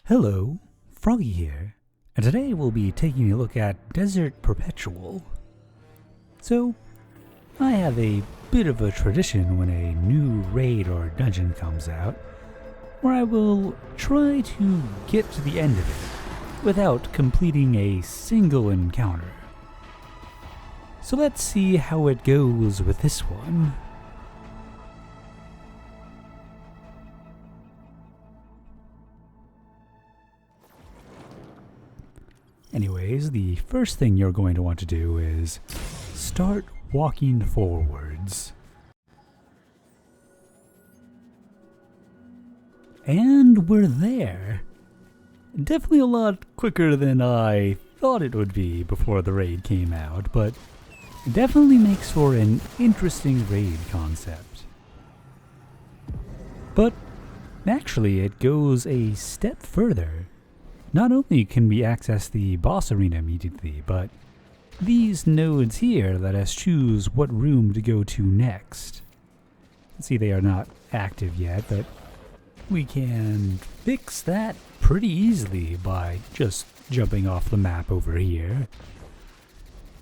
Hello, Froggy here, and today we'll be taking a look at Desert Perpetual. So, I have a bit of a tradition when a new raid or dungeon comes out, where I will try to get to the end of it without completing a single encounter. So let's see how it goes with this one. Anyways, the first thing you're going to want to do is start walking forwards. And we're there. Definitely a lot quicker than I thought it would be before the raid came out, but it definitely makes for an interesting raid concept. But actually, it goes a step further. Not only can we access the boss arena immediately, but these nodes here let us choose what room to go to next. See, they are not active yet, but we can fix that pretty easily by just jumping off the map over here.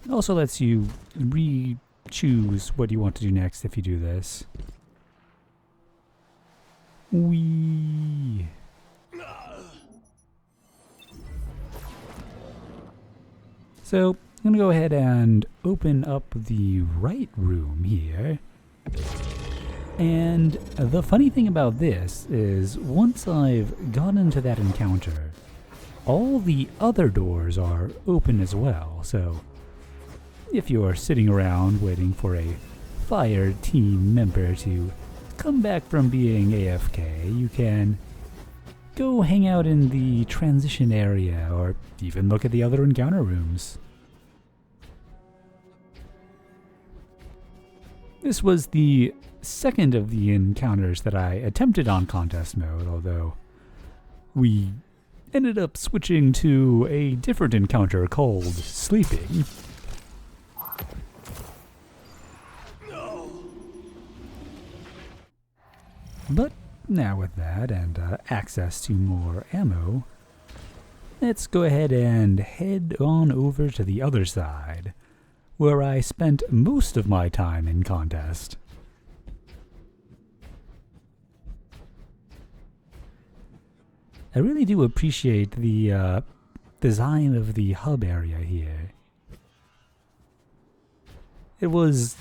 It also lets you re-choose what you want to do next if you do this. Whee! So, I'm going to go ahead and open up the right room here. And the funny thing about this is, once I've gotten into that encounter, all the other doors are open as well. So, if you're sitting around waiting for a fire team member to come back from being AFK, you can go hang out in the transition area or even look at the other encounter rooms. This was the second of the encounters that I attempted on contest mode, although we ended up switching to a different encounter called sleeping. But now with that and access to more ammo, let's go ahead and head on over to the other side, where I spent most of my time in contest. I really do appreciate the design of the hub area here. It was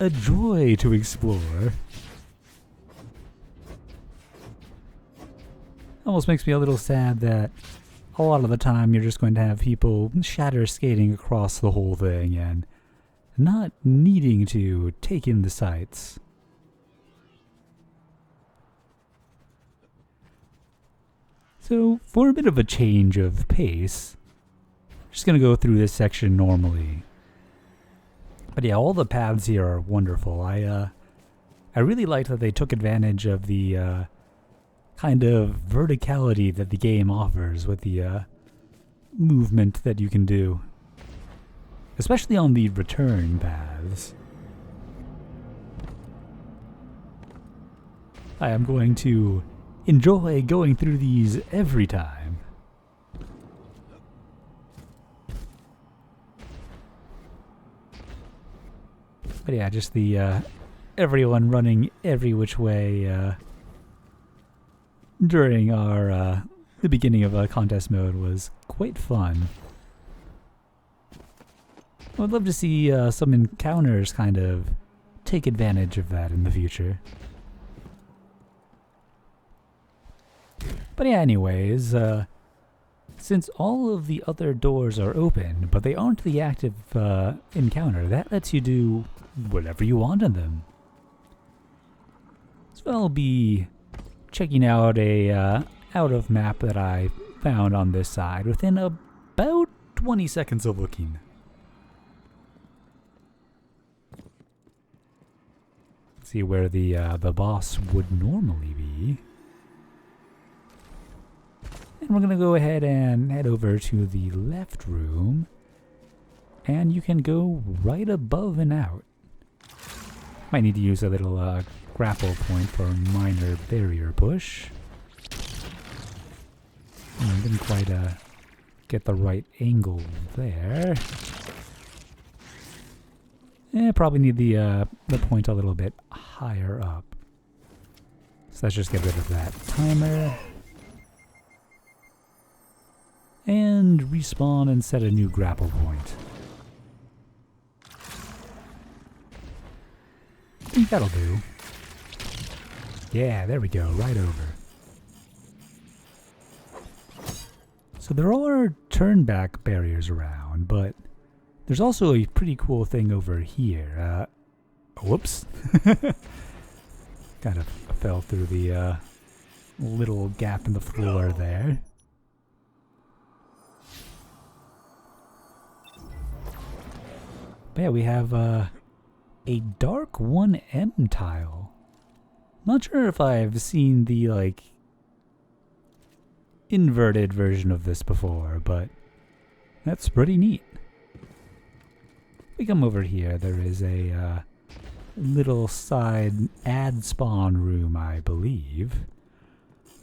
a joy to explore. Almost makes me a little sad that a lot of the time you're just going to have people shatter skating across the whole thing and not needing to take in the sights. So, for a bit of a change of pace, I'm just going to go through this section normally. But yeah, all the paths here are wonderful. I really liked that they took advantage of the kind of verticality that the game offers with the movement that you can do, especially on the return paths. I am going to enjoy going through these every time. But yeah, just the everyone running every which way during our the beginning of contest mode was quite fun. I would love to see some encounters kind of take advantage of that in the future. But yeah, anyways, since all of the other doors are open, but they aren't the active encounter, that lets you do whatever you want in them. So I'll be checking out a out of map that I found on this side within about 20 seconds of looking. Let's see where the boss would normally be. And we're gonna go ahead and head over to the left room, and you can go right above and out. Might need to use a little grapple point for a minor barrier push. Didn't quite get the right angle there. Probably need the point a little bit higher up. So let's just get rid of that timer. And respawn and set a new grapple point. I think that'll do. Yeah, there we go, right over. So there are turn-back barriers around, but there's also a pretty cool thing over here. Whoops. Kind of fell through the little gap in the floor there. But yeah, we have a dark 1M tile. Not sure if I've seen the, like, inverted version of this before, but that's pretty neat. We come over here, there is a little side ad spawn room, I believe.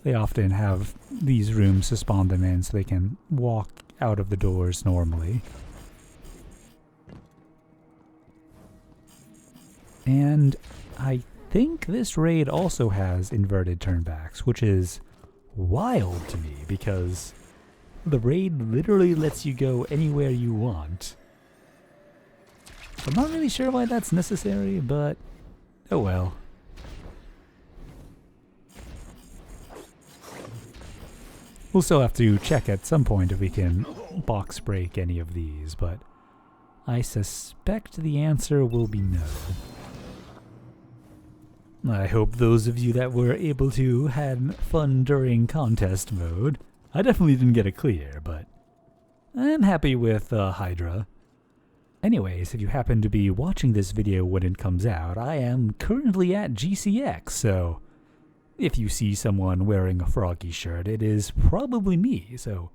They often have these rooms to spawn them in so they can walk out of the doors normally. And I think this raid also has inverted turnbacks, which is wild to me because the raid literally lets you go anywhere you want. I'm not really sure why that's necessary, but oh well. We'll still have to check at some point if we can box break any of these, but I suspect the answer will be no. I hope those of you that were able to had fun during contest mode. I definitely didn't get a clear, but I'm happy with Hydra. Anyways, if you happen to be watching this video when it comes out, I am currently at GCX, so if you see someone wearing a Froggy shirt, it is probably me, so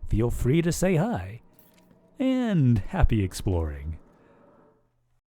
feel free to say hi. And happy exploring.